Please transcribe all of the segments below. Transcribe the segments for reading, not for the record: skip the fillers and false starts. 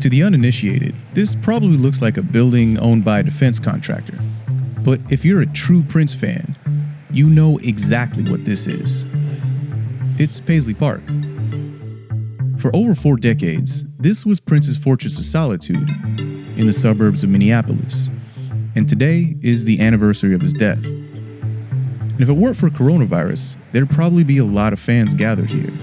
To the uninitiated, this probably looks like a building owned by a defense contractor. But if you're a true Prince fan, you know exactly what this is. It's Paisley Park. For over 4 decades, this was Prince's fortress of solitude in the suburbs of Minneapolis. And today is the anniversary of his death. And if it weren't for coronavirus, there'd probably be a lot of fans gathered here.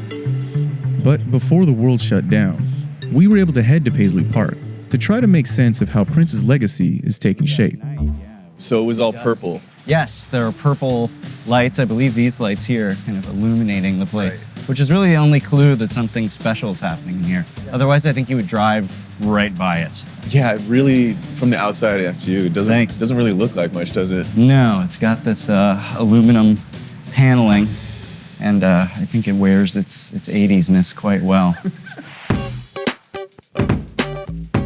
But before the world shut down, we were able to head to Paisley Park to try to make sense of how Prince's legacy is taking shape. So it was all purple. Yes, there are purple lights. I believe these lights here kind of illuminating the place, which is really the only clue that something special is happening here. Otherwise, I think you would drive right by it. Yeah, it really, from the outside after you, it doesn't really look like much, does it? No, it's got this aluminum paneling, and I think it wears its 80s-ness quite well.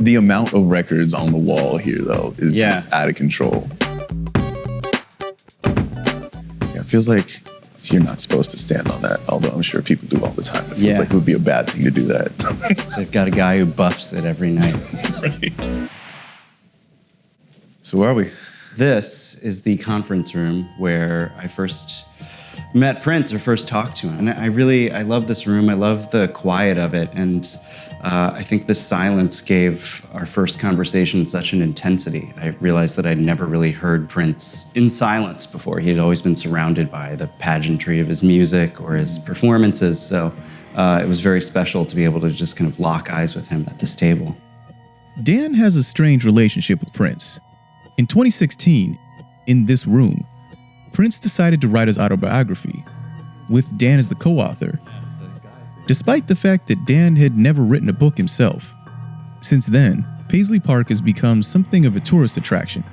The amount of records on the wall here, though, is just out of control. Yeah, it feels like you're not supposed to stand on that, although I'm sure people do all the time. It feels like it would be a bad thing to do that. They've got a guy who buffs it every night. Right. So where are we? This is the conference room where I first met Prince or first talked to him. And I love this room. I love the quiet of it. And I think this silence gave our first conversation such an intensity. I realized that I'd never really heard Prince in silence before. He had always been surrounded by the pageantry of his music or his performances. So it was very special to be able to just kind of lock eyes with him at this table. Dan has a strange relationship with Prince. In 2016, in this room, Prince decided to write his autobiography, with Dan as the co-author, despite the fact that Dan had never written a book himself. Since then, Paisley Park has become something of a tourist attraction.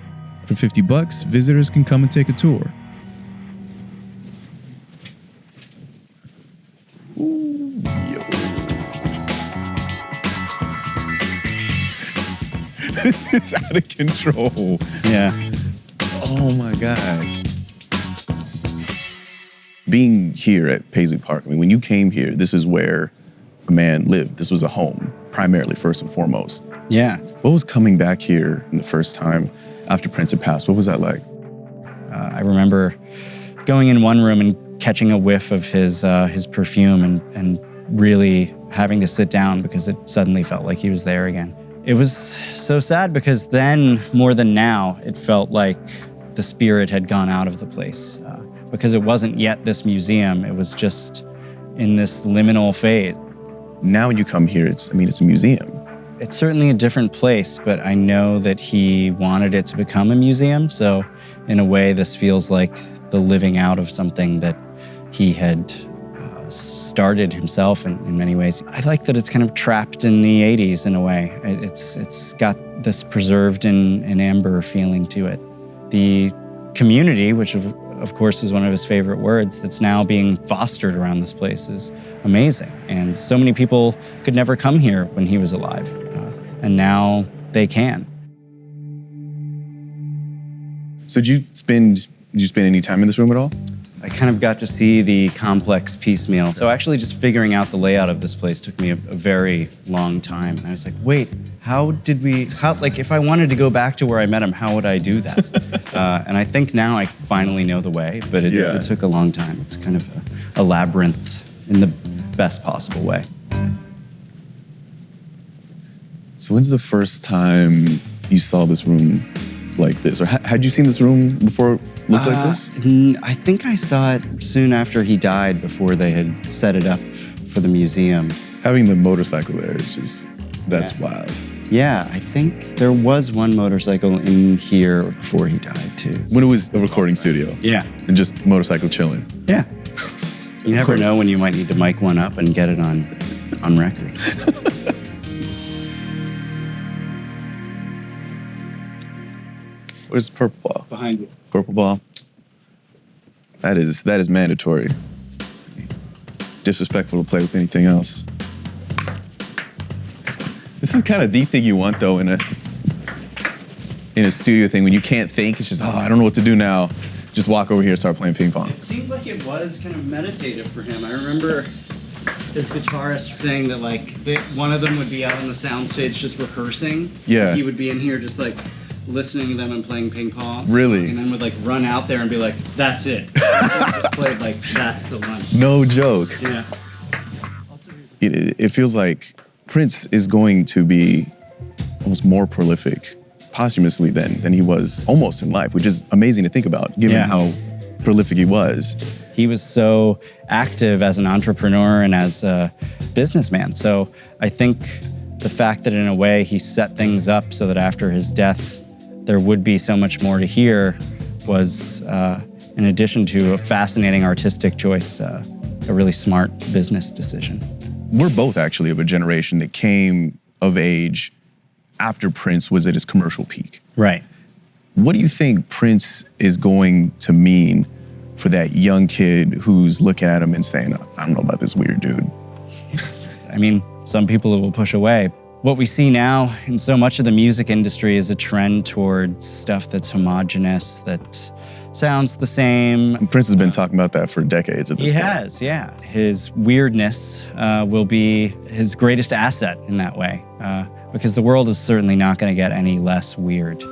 For $50, visitors can come and take a tour. Ooh, yo. This is out of control. Yeah. Oh my God. Being here at Paisley Park, I mean, when you came here, this is where a man lived. This was a home, primarily, first and foremost. Yeah. What was coming back here the first time after Prince had passed? What was that like? I remember going in one room and catching a whiff of his perfume and really having to sit down because it suddenly felt like he was there again. It was so sad because then, more than now, it felt like the spirit had gone out of the place. Because it wasn't yet this museum, it was just in this liminal phase. Now when you come here, it's a museum. It's certainly a different place, but I know that he wanted it to become a museum, so in a way this feels like the living out of something that he had started himself in many ways. I like that it's kind of trapped in the 80s in a way. It's got this preserved in amber feeling to it. The community, which of course is one of his favorite words, that's now being fostered around this place is amazing. And so many people could never come here when he was alive, and now they can. So did you spend any time in this room at all? I kind of got to see the complex piecemeal. So actually just figuring out the layout of this place took me a very long time. And I was like, wait, if I wanted to go back to where I met him, how would I do that? And I think now I finally know the way, but it took a long time. It's kind of a labyrinth in the best possible way. So when's the first time you saw this room like this? Or had you seen this room before it looked like this? I think I saw it soon after he died, before they had set it up for the museum. Having the motorcycle there is just, that's wild. Yeah, I think there was one motorcycle in here before he died too. When it was a recording studio? Yeah. And just motorcycle chilling? Yeah. You never know when you might need to mic one up and get it on record. Where's the purple ball? Behind you. Purple ball? That is mandatory. Disrespectful to play with anything else. This is kind of the thing you want, though, in a studio thing, when you can't think. It's just, I don't know what to do now. Just walk over here and start playing ping pong. It seemed like it was kind of meditative for him. I remember his guitarist saying that like one of them would be out on the soundstage just rehearsing. Yeah. He would be in here just like listening to them and playing ping pong. Really? And then would like run out there and be like, "That's it." Just played like that's the one. No joke. Yeah. It feels like Prince is going to be almost more prolific posthumously than he was almost in life, which is amazing to think about, given how prolific he was. He was so active as an entrepreneur and as a businessman. So I think the fact that in a way he set things up so that after his death, there would be so much more to hear was, in addition to a fascinating artistic choice, a really smart business decision. We're both actually of a generation that came of age after Prince was at his commercial peak. Right. What do you think Prince is going to mean for that young kid who's looking at him and saying, I don't know about this weird dude? I mean, some people it will push away. What we see now in so much of the music industry is a trend towards stuff that's homogenous, that sounds the same. And Prince has been talking about that for decades at this point. He has, yeah. His weirdness will be his greatest asset in that way, because the world is certainly not going to get any less weird.